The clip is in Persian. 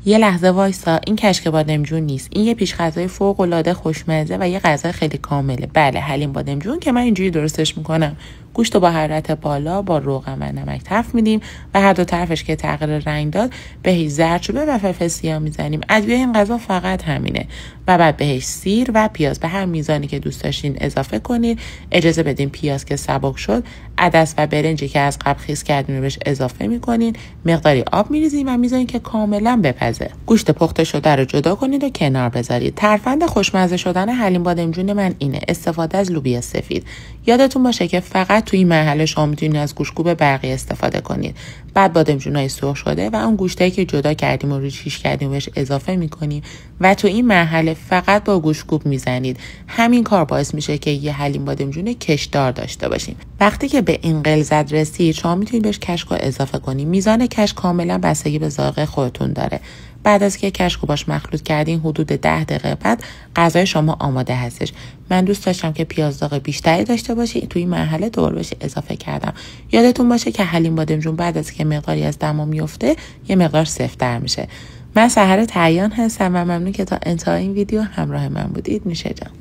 یه لحظه وایسا، این کشک بادمجون نیست. این یه پیش غذای فوق‌العاده خوشمزه و یه غذا خیلی کامله. بله، حلیم بادمجون که من اینجوری درستش میکنم. گوشت رو با حرارت بالا با روغن و نمک تفت میدیم و هر دو طرفش که تغییر رنگ داد بهش زردچوبه و فلفل سیاه میزنیم. ادویه این غذا فقط همینه. و بعد بهش سیر و پیاز به هر میزانی که دوست داشتین اضافه کنید. اجازه بدین پیاز که سبک شد، عدس و برنجی که از قبل خیس کردیم بهش اضافه میکنین. مقداری آب میریزین و میذارین که کاملا بپزه. گوشت پخته شده رو جدا کنید و کنار بذارید. ترفند خوشمزه شدن حلیم بادمجون من اینه: استفاده از لوبیا سفید. یادتون باشه که فقط توی این مرحله شما میتونید از گوشتکوب برقی استفاده کنید. بعد بادمجونای سرخ شده و اون گوشتایی که جدا کردیم و ریشش کردیم بهش اضافه میکنیم و تو این مرحله فقط با گوشتکوب میزنید. همین کار باعث میشه که یه حلیم بادمجون کشدار داشته باشیم. وقتی که به این غلظت رسید شما میتونید بهش کشک رو اضافه کنید. میزان کشک کاملا بستگی به ذائقه خودتون داره. بعد از که کشک رو باش مخلوط کردین حدود 10 دقیقه بعد غذای شما آماده هستش. من دوست داشتم که پیاز داغ بیشتری داشته باشه، توی این مرحله دور بشه اضافه کردم. یادتون باشه که حلیم بادمجون بعد از که مقداری از دما میفته یه مقدار سفت‌تر میشه. من سحر تریان هستم و ممنون که تا انتهای این ویدیو همراه من بودید. نوشه جان.